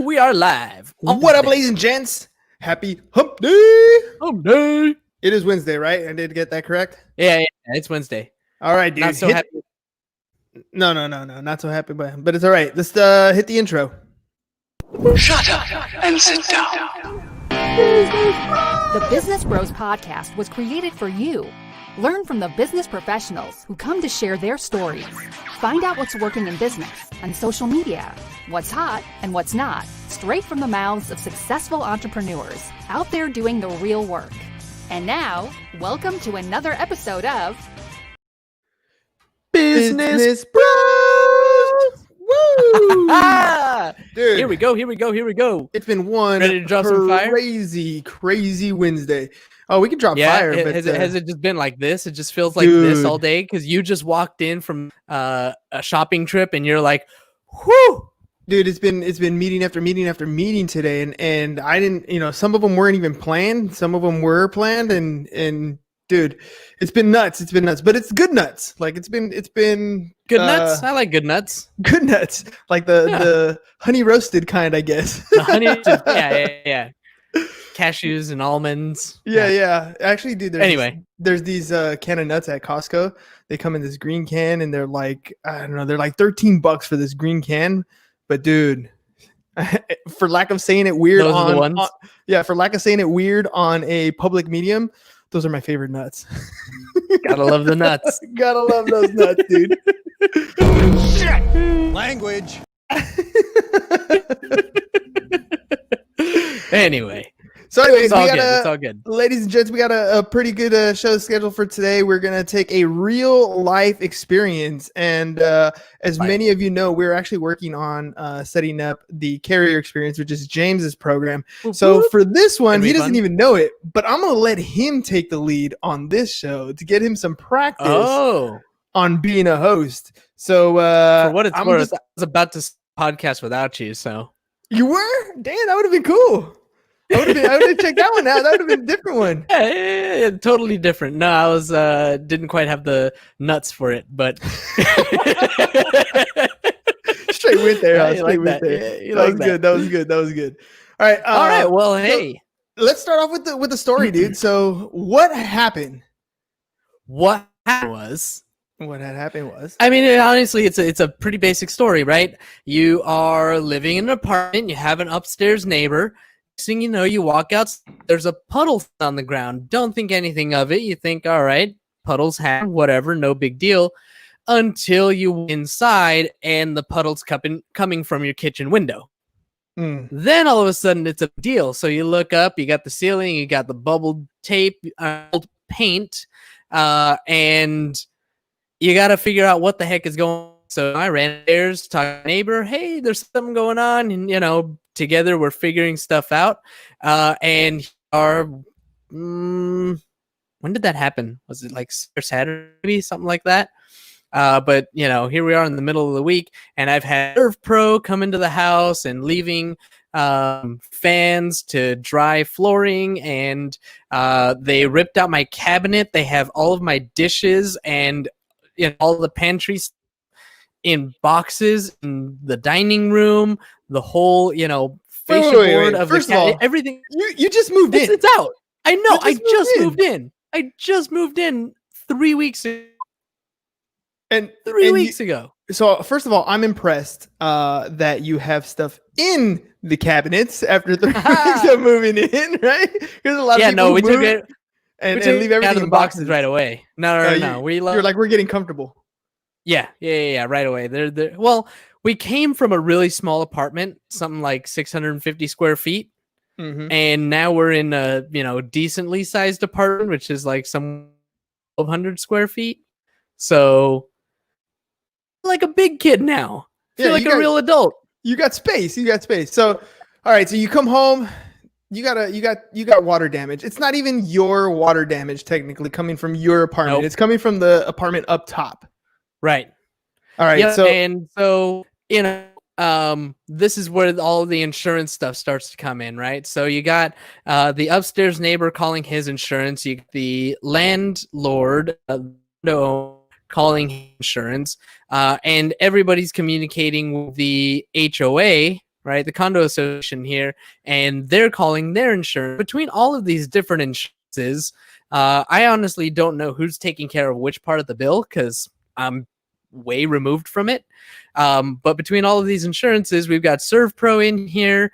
we are live. What up, ladies and gents? Happy Hump Day! Hump Day. It is Wednesday, right? I did get that correct? Yeah, it's Wednesday. All right, dude. Not so happy. No. Not so happy, but it's all right. Let's hit the intro. Shut up and sit down. The Business Bros Podcast was created for you. Learn from the business professionals who come to share their stories. Find out what's working in business and social media, what's hot and what's not, straight from the mouths of successful entrepreneurs out there doing the real work. And now, welcome to another episode of Business Bros! Woo! Dude, Here we go. it's been one Ready to drop some fire? crazy Wednesday. Oh, we could drop fire, but has it just been like this? It just feels like Dude. this all day because you just walked in from a shopping trip and you're like, whoo! dude, it's been meeting after meeting after meeting today, and I didn't, some of them weren't even planned, some of them were planned, and dude, it's been nuts, but it's good nuts. Like it's been Good nuts. I like good nuts. good nuts, like the honey roasted kind, I guess. The honey, yeah. Cashews and almonds. Yeah. Actually, dude, there's these can of nuts at Costco. They come in this green can, and they're like, I don't know, they're like $13 for this green can. But dude, for lack of saying it weird, Those are the ones? For lack of saying it weird on a public medium, those are my favorite nuts. Gotta love the nuts. Gotta love those nuts, dude. Shit! Language. Anyway. So anyways, It's all good. Ladies and gents, we got a pretty good show scheduled for today. We're going to take a real life experience. And as many of you know, we're actually working on setting up the carrier experience, which is James's program. So for this one, he doesn't even know it, but I'm going to let him take the lead on this show to get him some practice on being a host. So for what it's worth, I was about to podcast without you. So you were? Damn, that would have been cool. I would have checked that one out. That would have been a different one. Yeah, totally different. No, I was didn't quite have the nuts for it, but straight went there. Yeah, straight went there. Yeah, that was good. All right. All right. Well, hey, let's start off with the story, dude. So, what happened? What happened was. I mean, honestly, it's a pretty basic story, right? You are living in an apartment. You have an upstairs neighbor. Next thing you know, you walk out, there's a puddle on the ground. Don't think anything of it. You think, all right, puddles happen, whatever, no big deal, until you inside and the puddle's coming from your kitchen window. Then all of a sudden it's a deal. So you look up, you got the ceiling, you got the bubbled tape, paint, and you got to figure out what the heck is going on. So I ran upstairs, talked to my neighbor, hey, there's something going on, and together we're figuring stuff out. And when did that happen? Was it like Saturday, maybe something like that? But here we are in the middle of the week, and I've had Serve Pro come into the house and leaving fans to dry flooring, and they ripped out my cabinet. They have all of my dishes and all the pantry in boxes in the dining room, the whole fascia board of First the of all, everything. You just moved in. It's out. I know. I just moved in 3 weeks ago. And 3 weeks ago. So first of all, I'm impressed that you have stuff in the cabinets after 3 weeks of moving in, right? Because a lot of people we took it and leave everything out of the in boxes right away. No. You're like, we're getting comfortable. Yeah, right away. They're well, we came from a really small apartment, something like 650 square feet, and now we're in a decently sized apartment, which is like some 1,200 square feet. So, like a big kid now. I feel like a real adult. You got space. So, all right. So you come home. You got water damage. It's not even your water damage technically coming from your apartment. Nope. It's coming from the apartment up top. Right. All right. Yep, so this is where all of the insurance stuff starts to come in, right? So you got the upstairs neighbor calling his insurance. You got the landlord calling insurance, and everybody's communicating with the HOA, right? The condo association here, and they're calling their insurance. Between all of these different insurances, I honestly don't know who's taking care of which part of the bill because I'm way removed from it. But between all of these insurances, we've got ServPro in here,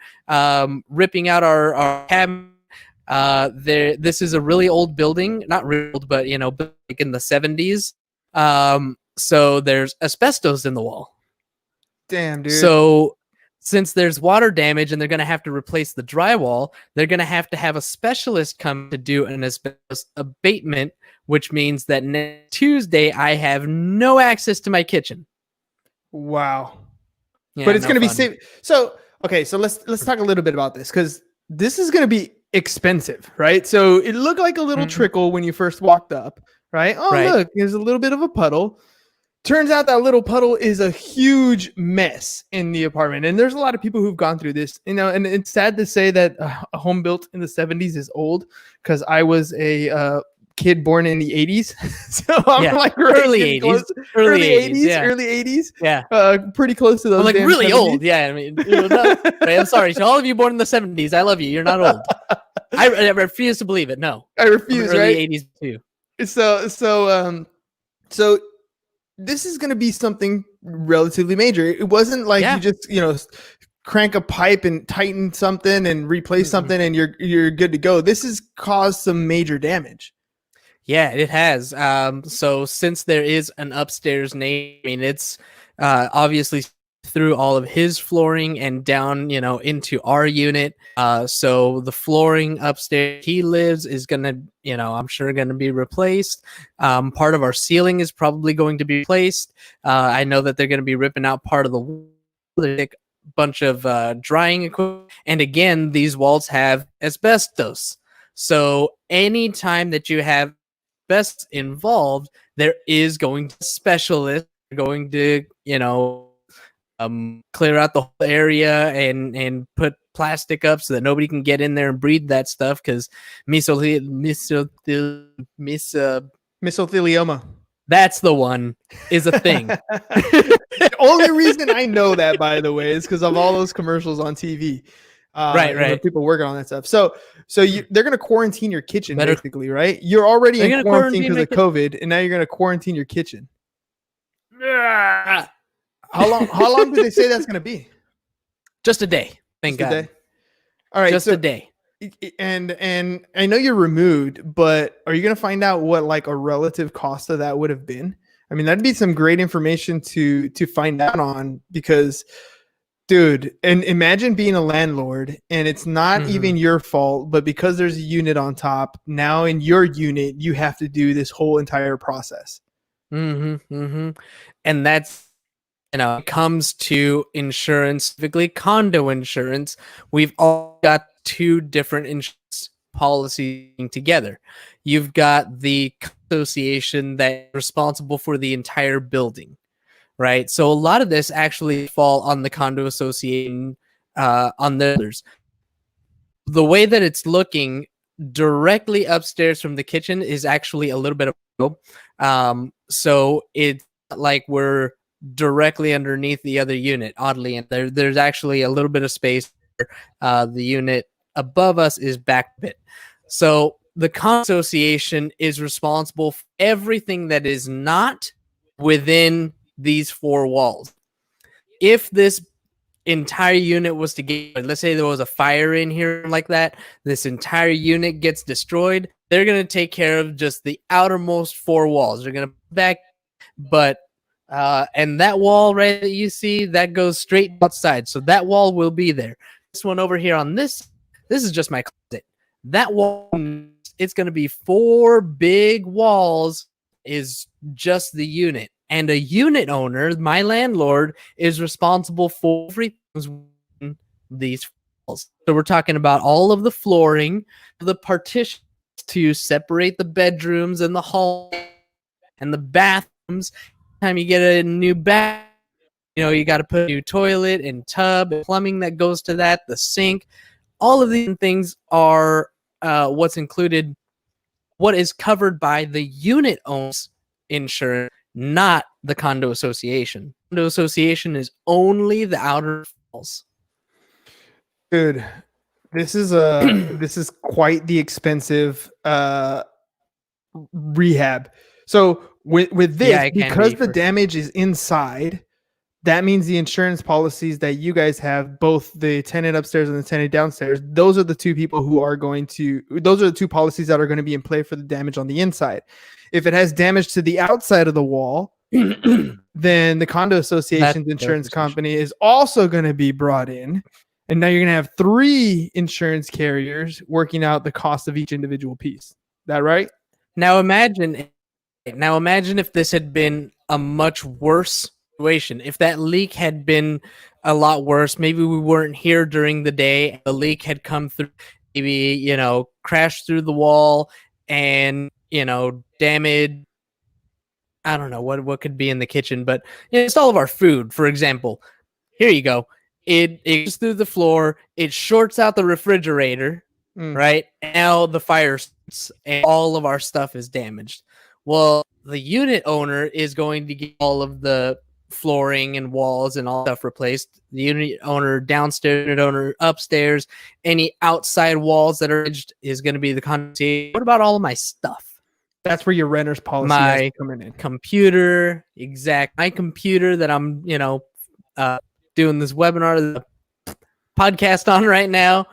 ripping out our cabin. This is a really old building, not real old, but like in the 70s. So there's asbestos in the wall. Damn, dude. So since there's water damage and they're going to have to replace the drywall, they're going to have a specialist come to do an asbestos abatement, which means that next Tuesday I have no access to my kitchen. Wow. Yeah, But it's no going to be fun. safe. So, okay, so let's talk a little bit about this because this is going to be expensive, right? So it looked like a little trickle when you first walked up, right? Oh, Right. look, there's a little bit of a puddle. Turns out that little puddle is a huge mess in the apartment. And there's a lot of people who've gone through this, and it's sad to say that a home built in the 70s is old because I was a kid born in the 80s. So I'm like early 80s. Early 80s, yeah. early 80s. Yeah. Pretty close to those. I'm like damn really 70s. old. Yeah. I mean, right, I'm sorry. So all of you born in the 70s, I love you. You're not old. I refuse to believe it. No. I refuse, early right? 80s too. So this is going to be something relatively major. It wasn't like you just, crank a pipe and tighten something and replace something and you're good to go. This has caused some major damage. Yeah, it has. So since there is an upstairs neighbor, I mean, it's obviously through all of his flooring and down, into our unit. So the flooring upstairs he lives is gonna, I'm sure gonna be replaced. Part of our ceiling is probably going to be replaced. I know that they're gonna be ripping out part of the wall. Bunch of drying equipment, and again, these walls have asbestos. So anytime that you have asbestos involved, there is going to specialists going to clear out the whole area and put plastic up so that nobody can get in there and breathe that stuff because Mesothelioma. That's the one, is a thing. The only reason I know that, by the way, is because of all those commercials on TV. Right. People working on that stuff. So they're going to quarantine your kitchen, basically, right? You're already in quarantine because of COVID, and now you're going to quarantine your kitchen. How long do they say that's going to be? Just a day. Thank God. A day? All right. Just a day. And I know you're removed, but are you going to find out what like a relative cost of that would have been? I mean, that'd be some great information to find out on because, dude, and imagine being a landlord and it's not even your fault, but because there's a unit on top, now in your unit, you have to do this whole entire process. And that's, it comes to insurance, specifically condo insurance, we've all got two different insurance policies together. You've got the association that's responsible for the entire building, right? So a lot of this actually fall on the condo association, on the others. The way that it's looking directly upstairs from the kitchen is actually a little bit of so it's like we're directly underneath the other unit, oddly, and there's actually a little bit of space. The unit above us is back a bit. So the condo association is responsible for everything that is not within these four walls. If this entire unit was to get, let's say there was a fire in here like that, this entire unit gets destroyed, they're going to take care of just the outermost four walls. They're going to back, but and that wall right that you see, that goes straight outside. So that wall will be there. This one over here on this is just my closet. That wall, it's going to be four big walls, is just the unit. And a unit owner, my landlord, is responsible for everything within these walls. So we're talking about all of the flooring, the partitions to separate the bedrooms and the hall and the bathrooms. Time you get a new bath, you got to put a new toilet and tub and plumbing that goes to that, the sink. All of these things are what's included, what is covered by the unit owner's insurance, not the condo association. Condo association is only the outer walls. Dude, this is quite the expensive rehab. So with Yeah, this, it can because be the for damage is inside, that means the insurance policies that you guys have, both the tenant upstairs and the tenant downstairs, those are the two people who are going to, those are the two policies that are going to be in play for the damage on the inside. If it has damage to the outside of the wall, then the condo association's insurance company is also going to be brought in. And now you're going to have 3 insurance carriers working out the cost of each individual piece. Is that right? Now imagine if this had been a much worse situation. If that leak had been a lot worse, maybe we weren't here during the day. The leak had come through, maybe, crashed through the wall and, damaged. I don't know what could be in the kitchen, but it's all of our food, for example. Here you go. It goes through the floor. It shorts out the refrigerator, right? Now the fire starts and all of our stuff is damaged. Well, the unit owner is going to get all of the flooring and walls and all stuff replaced. The unit owner downstairs, unit owner upstairs, any outside walls that are damaged is going to be the condo. What about all of my stuff? That's where your renter's policy has to come in. Computer, my computer that I'm, doing this webinar, the podcast on right now.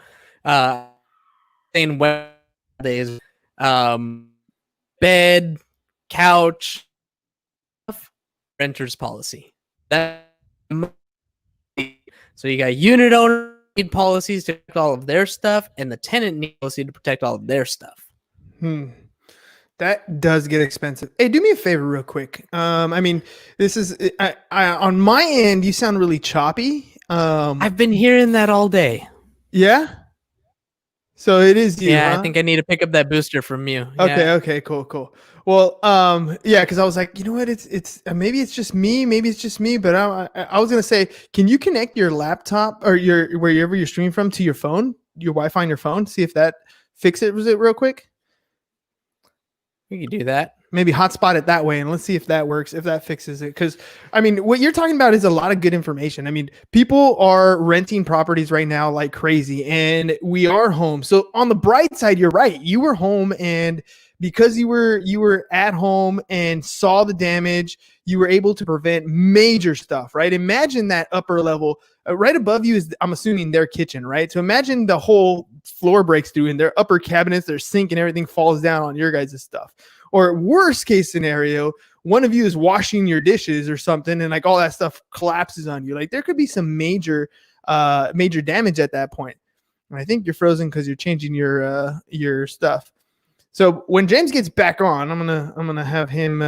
Saying web days, bed, couch, renter's policy. That so you got unit owner need policies to protect all of their stuff, and the tenant need policy to protect all of their stuff. That does get expensive. Hey, do me a favor real quick. This is I on my end, you sound really choppy. I've been hearing that all day. Yeah? So it is you, Yeah, huh? I think I need to pick up that booster from you. Okay, cool. Well, yeah, because I was like, you know what? It's maybe it's just me, but I was gonna say, can you connect your laptop or your wherever you're streaming from to your phone, your Wi-Fi on your phone? See if that fixes it real quick. We could do that. Maybe hotspot it that way, and let's see if that works, if that fixes it. Because, what you're talking about is a lot of good information. People are renting properties right now like crazy, and we are home. So on the bright side, you're right. You were home, and because you were at home and saw the damage, you were able to prevent major stuff, right? Imagine that upper level. Right above you is, I'm assuming, their kitchen, right? So imagine the whole floor breaks through and their upper cabinets, their sink and everything falls down on your guys' stuff. Or worst case scenario, one of you is washing your dishes or something and like all that stuff collapses on you. Like there could be some major damage at that point. And I think you're frozen because you're changing your stuff. So when James gets back on, I'm gonna have him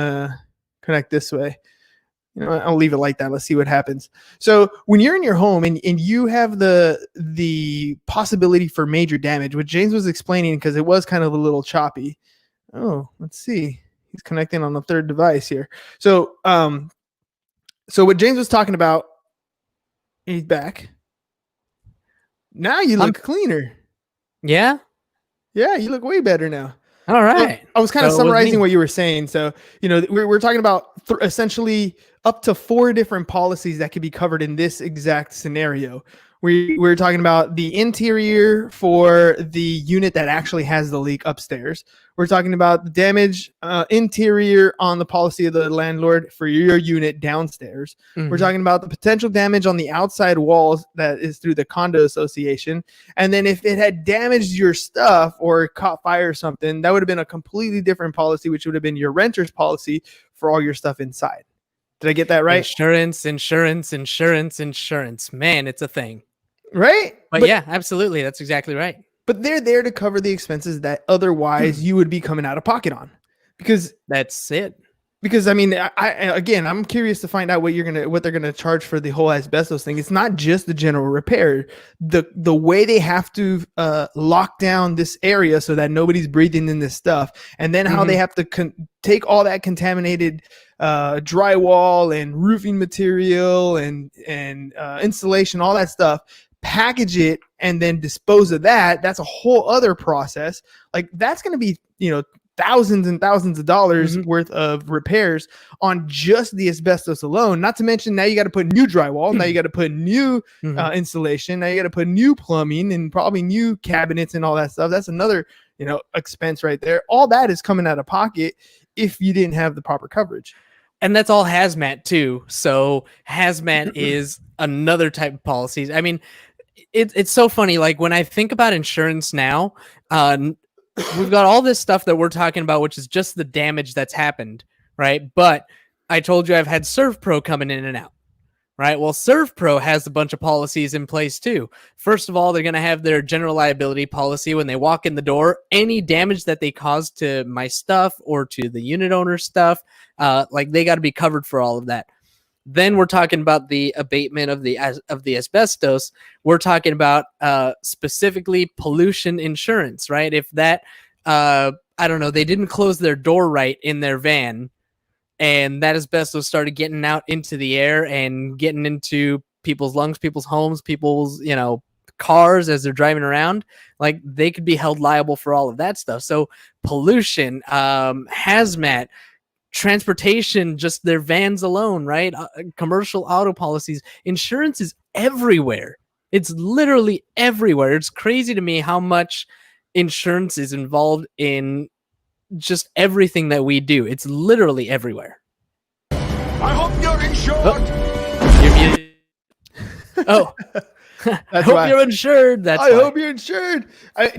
connect this way. I'll leave it like that. Let's see what happens. So when you're in your home and you have the possibility for major damage, what James was explaining, because it was kind of a little choppy. Oh, let's see. He's connecting on the third device here. So what James was talking about, he's back. Now you look cleaner. Yeah? Yeah, you look way better now. All right. I was kind of summarizing what you were saying. So, we're talking about essentially up to 4 different policies that could be covered in this exact scenario. We're talking about the interior for the unit that actually has the leak upstairs. We're talking about the damage interior on the policy of the landlord for your unit downstairs. Mm-hmm. We're talking about the potential damage on the outside walls that is through the condo association. And then if it had damaged your stuff or caught fire or something, that would have been a completely different policy, which would have been your renter's policy for all your stuff inside. Did I get that right? Insurance. Man, it's a thing. Right? But yeah, absolutely. That's exactly right. But they're there to cover the expenses that otherwise you would be coming out of pocket on. Because that's it. Because I'm curious to find out what they're gonna charge for the whole asbestos thing. It's not just the general repair. The way they have to lock down this area so that nobody's breathing in this stuff, and then how they have to take all that contaminated drywall and roofing material and insulation, all that stuff, package it, and then dispose of that. That's a whole other process. Like that's going to be thousands and thousands of dollars Mhm. worth of repairs on just the asbestos alone. Not to mention now you got to put new drywall, now you got to put new Mhm. insulation, now you got to put new plumbing and probably new cabinets and all that stuff. That's another, expense right there. All that is coming out of pocket if you didn't have the proper coverage. And that's all hazmat too. So hazmat is another type of policies. I mean, it's so funny. Like when I think about insurance now, we've got all this stuff that we're talking about, which is just the damage that's happened, right? But I told you I've had ServPro coming in and out, right? Well, ServPro has a bunch of policies in place too. First of all, they're going to have their general liability policy when they walk in the door. Any damage that they cause to my stuff or to the unit owner stuff, like they got to be covered for all of that. Then we're talking about the abatement of the asbestos. We're talking about specifically pollution insurance, right? If that, I don't know, they didn't close their door right in their van, and that asbestos started getting out into the air and getting into people's lungs, people's homes, people's cars as they're driving around, like they could be held liable for all of that stuff. So pollution, hazmat, transportation, just their vans alone, right? Commercial auto policies, insurance is everywhere. It's literally everywhere. It's crazy to me how much insurance is involved in just everything that we do. It's literally everywhere. I hope you're insured. You're muted. Oh, I hope why. you're insured. That's I why. hope you're insured.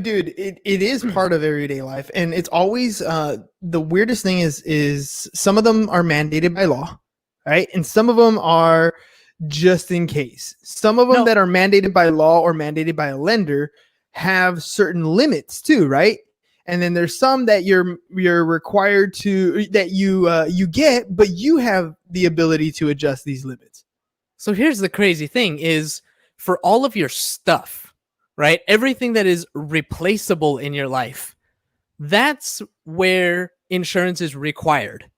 Dude, it is part of everyday life. And it's always the weirdest thing is some of them are mandated by law, right? And some of them are just in case. Some of them No. that are mandated by law or mandated by a lender have certain limits too, right? And then there's some that you're required to that you get, but you have the ability to adjust these limits. So here's the crazy thing is for all of your stuff, right? Everything that is replaceable in your life, that's where insurance is required.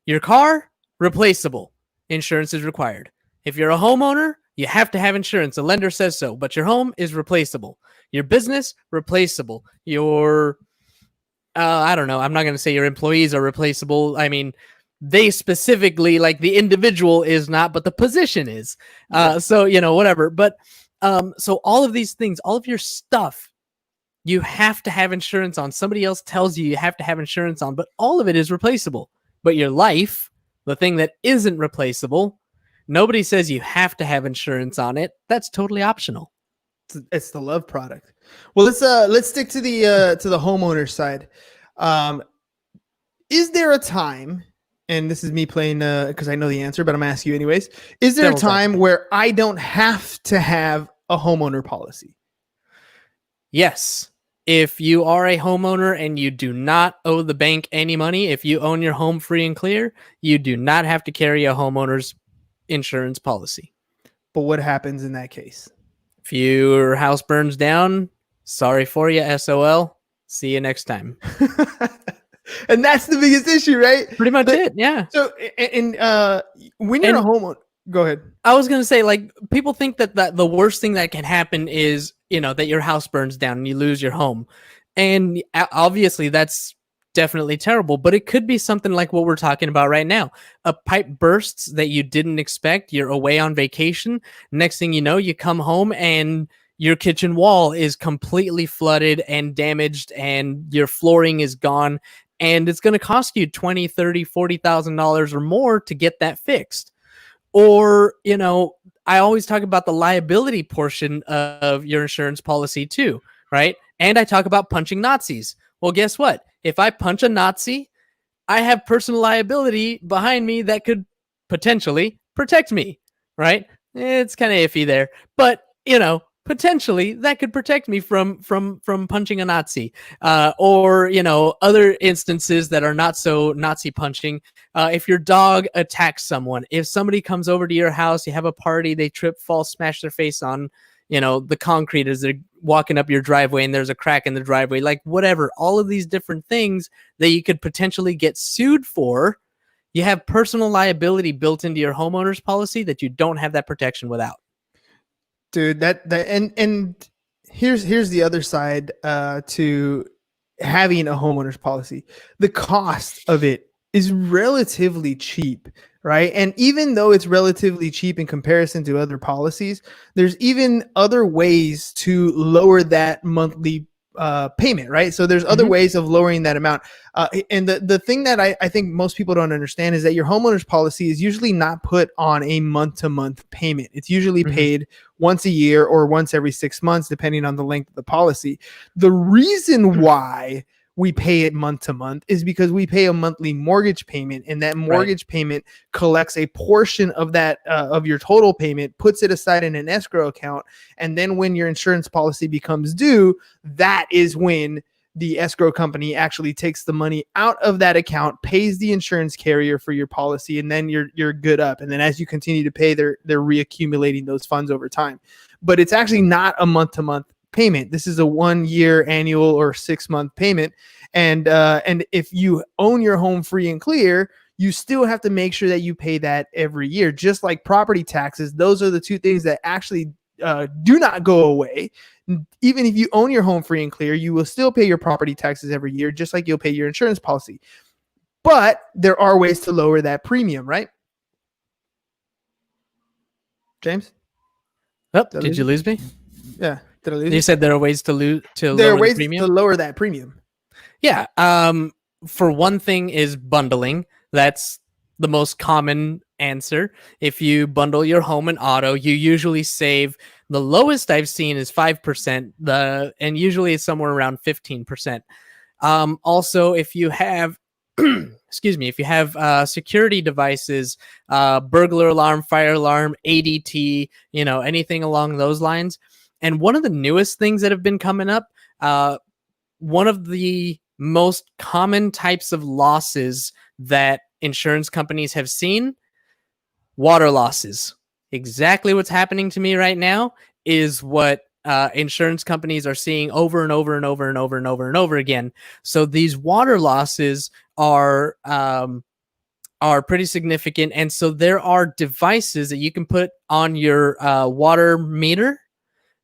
Your car, replaceable. Insurance is required. If you're a homeowner, you have to have insurance. The lender says so, but your home is replaceable. Your business, replaceable. Your, I don't know, I'm not going to say your employees are replaceable. I mean, they specifically, like the individual is not, but the position is. So, whatever. But so all of these things, all of your stuff, you have to have insurance on. Somebody else tells you have to have insurance on, but all of it is replaceable. But your life, the thing that isn't replaceable, nobody says you have to have insurance on it. That's totally optional. It's the love product. Well, let's stick to the homeowner side. Is there a time, and this is me playing because I know the answer, but I'm asking you anyways. Is there a time where I don't have to have a homeowner policy? Yes. If you are a homeowner and you do not owe the bank any money, if you own your home free and clear, you do not have to carry a homeowner's insurance policy. But what happens in that case? If your house burns down, sorry for you, SOL. See you next time. And that's the biggest issue, right? Pretty much it, yeah. So, and when you're a homeowner, go ahead. I was going to say, like, people think that the worst thing that can happen is, that your house burns down and you lose your home. And obviously that's definitely terrible, but it could be something like what we're talking about right now. A pipe bursts that you didn't expect. You're away on vacation. Next thing you know, you come home and your kitchen wall is completely flooded and damaged and your flooring is gone. And it's going to cost you $20,000, $30,000, $40,000 or more to get that fixed. Or, I always talk about the liability portion of your insurance policy too, right? And I talk about punching Nazis. Well, guess what? If I punch a Nazi, I have personal liability behind me that could potentially protect me, right? It's kind of iffy there, but potentially that could protect me from punching a Nazi, or other instances that are not so Nazi punching. If your dog attacks someone, if somebody comes over to your house, you have a party, they trip, fall, smash their face on the concrete as they're walking up your driveway and there's a crack in the driveway, like whatever, all of these different things that you could potentially get sued for, you have personal liability built into your homeowner's policy that you don't have that protection without. Dude, that and here's the other side to having a homeowner's policy. The cost of it is relatively cheap, right? And even though it's relatively cheap in comparison to other policies, there's even other ways to lower that monthly payment, right? So there's other ways of lowering that amount. And the thing that I think most people don't understand is that your homeowner's policy is usually not put on a month-to-month payment. It's usually paid once a year or once every 6 months, depending on the length of the policy. The reason why we pay it month to month is because we pay a monthly mortgage payment, and that mortgage payment collects a portion of that of your total payment, puts it aside in an escrow account, and then when your insurance policy becomes due, that is when the escrow company actually takes the money out of that account, pays the insurance carrier for your policy, and then you're good up. And then as you continue to pay, they're reaccumulating those funds over time. But it's actually not a month to month payment. This is a 1 year annual or 6 month payment. And if you own your home free and clear, you still have to make sure that you pay that every year. Just like property taxes, those are the two things that actually do not go away. Even if you own your home free and clear, you will still pay your property taxes every year, just like you'll pay your insurance policy. But there are ways to lower that premium, right? James? Oh, did you lose me? Yeah. Did I lose You said there are ways to lower the premium? to lower that premium. Yeah. For one thing is bundling. That's the most common answer. If you bundle your home and auto, you usually save. The lowest I've seen is 5%. And usually it's somewhere around 15%. Also, if you have, excuse me, if you have security devices, burglar alarm, fire alarm, ADT, anything along those lines. And one of the newest things that have been coming up, one of the most common types of losses that insurance companies have seen, water losses. Exactly what's happening to me right now is what insurance companies are seeing over and over and over and over and over and over again. So these water losses are pretty significant. And so there are devices that you can put on your water meter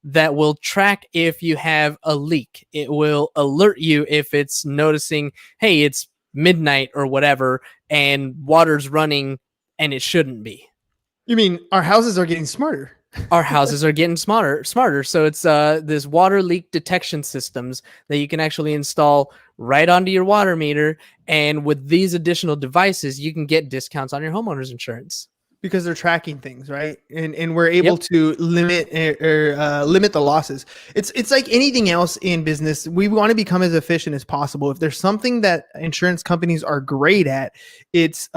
that will track if you have a leak. It will alert you if it's noticing, hey, it's midnight or whatever, and water's running and it shouldn't be. You mean our houses are getting smarter? Our houses are getting smarter. So it's this water leak detection systems that you can actually install right onto your water meter. And with these additional devices, you can get discounts on your homeowner's insurance. Because they're tracking things, right? And we're able to limit limit the losses. It's like anything else in business. We want to become as efficient as possible. If there's something that insurance companies are great at, it's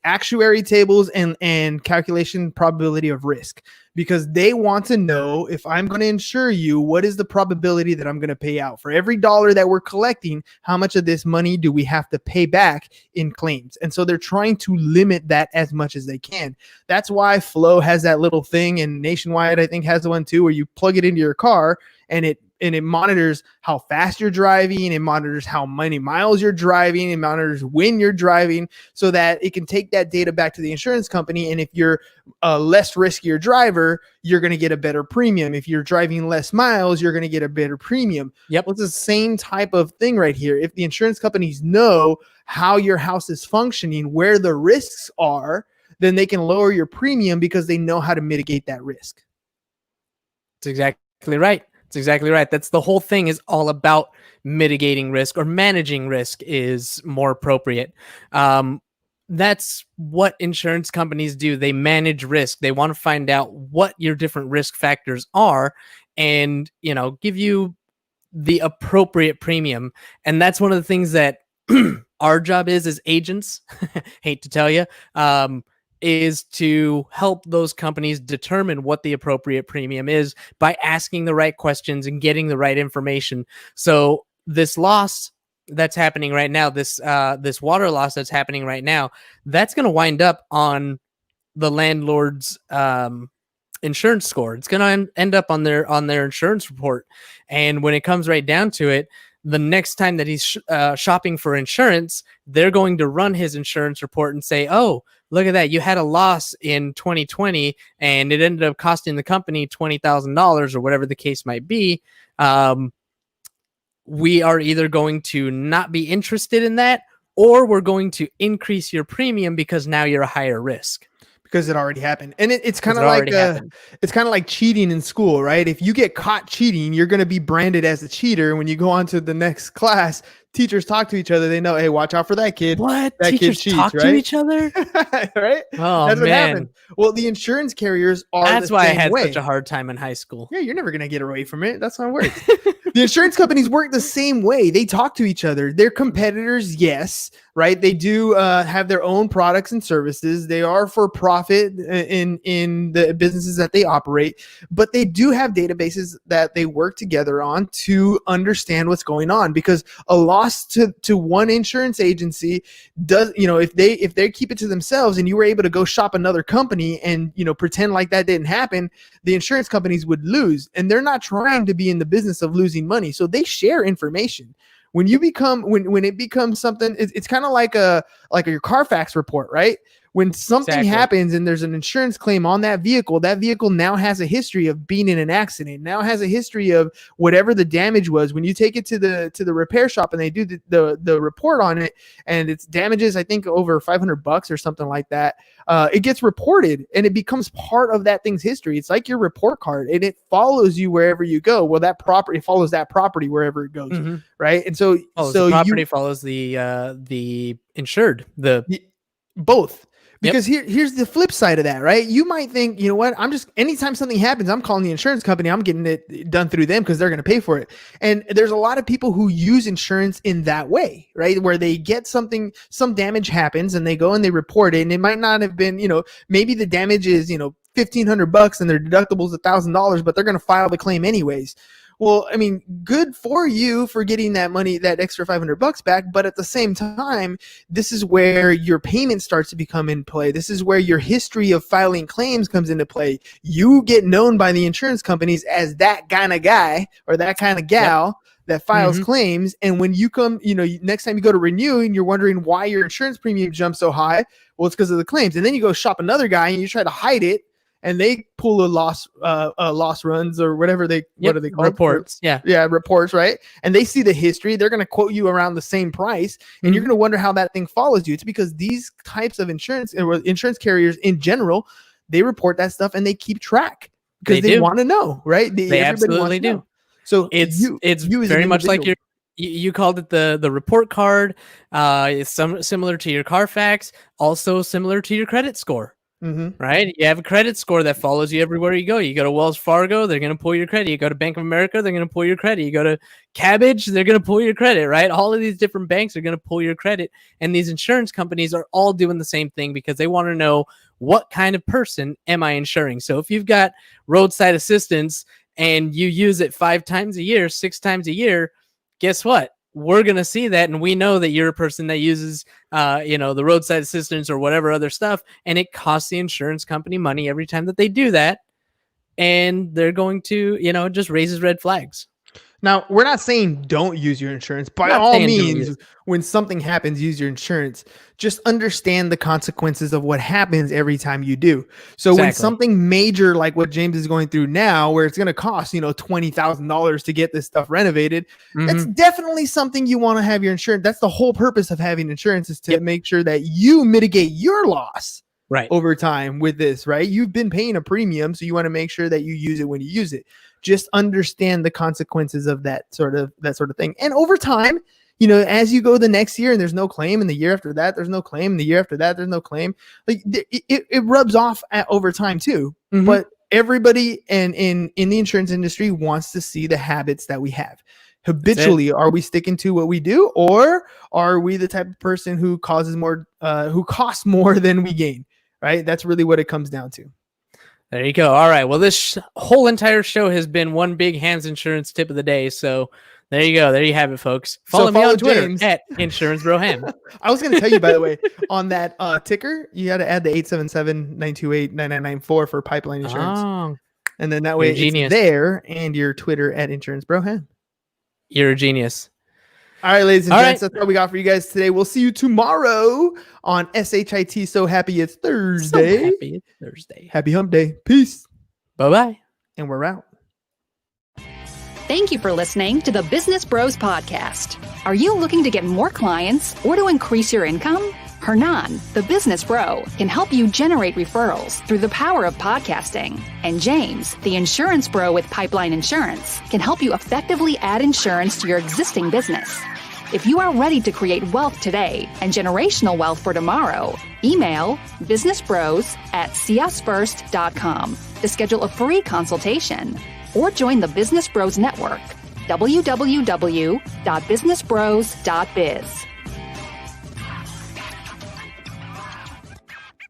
actuary tables and calculation probability of risk, because they want to know, if I'm going to insure you, what is the probability that I'm going to pay out for every dollar that we're collecting? How much of this money do we have to pay back in claims? And so they're trying to limit that as much as they can. That's why Flow has that little thing, and Nationwide, I think, has the one too, where you plug it into your car and it monitors how fast you're driving, it monitors how many miles you're driving, it monitors when you're driving, so that it can take that data back to the insurance company. And if you're a less riskier driver, you're going to get a better premium. If you're driving less miles, you're going to get a better premium. Yep. Well, it's the same type of thing right here. If the insurance companies know how your house is functioning, where the risks are, then they can lower your premium because they know how to mitigate that risk. That's exactly right. That's exactly right. That's the whole thing, is all about mitigating risk, or managing risk is more appropriate. That's what insurance companies do. They manage risk. They want to find out what your different risk factors are and, give you the appropriate premium. And that's one of the things that our job is as agents, hate to tell you, is to help those companies determine what the appropriate premium is by asking the right questions and getting the right information. So this loss that's happening right now, this water loss that's happening right now, that's going to wind up on the landlord's insurance score. It's going to end up on their insurance report. And when it comes right down to it, the next time that he's shopping for insurance, they're going to run his insurance report and say, oh, look at that, you had a loss in 2020 and it ended up costing the company $20,000 or whatever the case might be. we are either going to not be interested in that, or we're going to increase your premium because now you're a higher risk. Because it already happened. And it's kind Because of it like already happened. it's kind of like cheating in school, right? If you get caught cheating, you're going to be branded as a cheater. When you go on to the next class, teachers talk to each other. They know, hey, watch out for that kid. What? That kid Teachers cheats, talk to right? each other? Right? Oh, That's what man. happened. Well, the insurance carriers are That's the why I same had way. such a hard time in high school. Yeah, you're never going to get away from it. That's how it works. The insurance companies work the same way. They talk to each other. They're competitors, yes, right? They do have their own products and services. They are for profit in the businesses that they operate, but they do have databases that they work together on to understand what's going on. Because a loss to one insurance agency does, if they keep it to themselves and you were able to go shop another company and pretend like that didn't happen, the insurance companies would lose, and they're not trying to be in the business of losing money. So they share information. When you become when it becomes something, it's kind of like your Carfax report, right? When something happens and there's an insurance claim on that vehicle now has a history of being in an accident, now has a history of whatever the damage was. When you take it to the repair shop and they do the report on it, and it's damages, I think over $500 or something like that, it gets reported and it becomes part of that thing's history. It's like your report card, and it follows you wherever you go. Well, that property follows that property wherever it goes, right? And so the property follows the insured, both. Because here's the flip side of that, right? You might think, you know what? Anytime something happens, I'm calling the insurance company. I'm getting it done through them because they're going to pay for it. And there's a lot of people who use insurance in that way, right? Where they get some damage happens and they go and they report it. And it might not have been, maybe the damage is, $1,500 and their deductible is $1,000, but they're going to file the claim anyways. Well, I mean, good for you for getting that money, that extra $500 back. But at the same time, this is where your payment starts to become in play. This is where your history of filing claims comes into play. You get known by the insurance companies as that kind of guy or that kind of gal that files claims. And when you come, next time you go to renew and you're wondering why your insurance premium jumped so high, well, it's because of the claims. And then you go shop another guy and you try to hide it, and they pull a loss runs or whatever what are they called? Reports. Reports, right? And they see the history. They're going to quote you around the same price, and you're going to wonder how that thing follows you. It's because these types of insurance carriers in general, they report that stuff and they keep track because they want to know, right? They absolutely do. Know. So it's very much like you called it the report card. It's similar to your Carfax, also similar to your credit score. Right? You have a credit score that follows you everywhere you go. You go to Wells Fargo, they're going to pull your credit. You go to Bank of America, they're going to pull your credit. You go to Cabbage, they're going to pull your credit, right? All of these different banks are going to pull your credit. And these insurance companies are all doing the same thing because they want to know, what kind of person am I insuring? So if you've got roadside assistance and you use it 5 times a year, 6 times a year, guess what? We're going to see that. And we know that you're a person that uses, the roadside assistance or whatever other stuff. And it costs the insurance company money every time that they do that. And they're going to, it just raises red flags. Now, we're not saying don't use your insurance. By all means, when something happens, use your insurance. Just understand the consequences of what happens every time you do. So when something major like what James is going through now, where it's going to cost, $20,000 to get this stuff renovated, that's definitely something you want to have your insurance. That's the whole purpose of having insurance, is to make sure that you mitigate your loss over time with this, right? You've been paying a premium, so you want to make sure that you use it when you use it. Just understand the consequences of that sort of thing. And over time, as you go the next year and there's no claim, and the year after that, there's no claim, and the year after that, there's no claim. Like it rubs off over time too. But everybody in the insurance industry wants to see the habits that we have. Habitually, are we sticking to what we do, or are we the type of person who costs more than we gain? Right? That's really what it comes down to. There you go. All right. Well, this whole entire show has been one big Ham's Insurance tip of the day. So there you go. There you have it, folks. Follow me on Twitter James at Insurance Bro Ham. I was going to tell you, by the way, on that ticker, you got to add the 877-928-9994 for pipeline insurance. Oh, and then that way it's there, and your Twitter at Insurance Bro Ham. You're a genius. All right, ladies and gents, that's what we got for you guys today. We'll see you tomorrow on SHIT. So happy it's Thursday. So happy it's Thursday. Happy hump day. Peace. Bye-bye. And we're out. Thank you for listening to the Business Bros Podcast. Are you looking to get more clients or to increase your income? Hernan, the business bro, can help you generate referrals through the power of podcasting. And James, the insurance bro with Pipeline Insurance, can help you effectively add insurance to your existing business. If you are ready to create wealth today and generational wealth for tomorrow, email businessbros@seeusfirst.com to schedule a free consultation or join the Business Bros Network, www.businessbros.biz.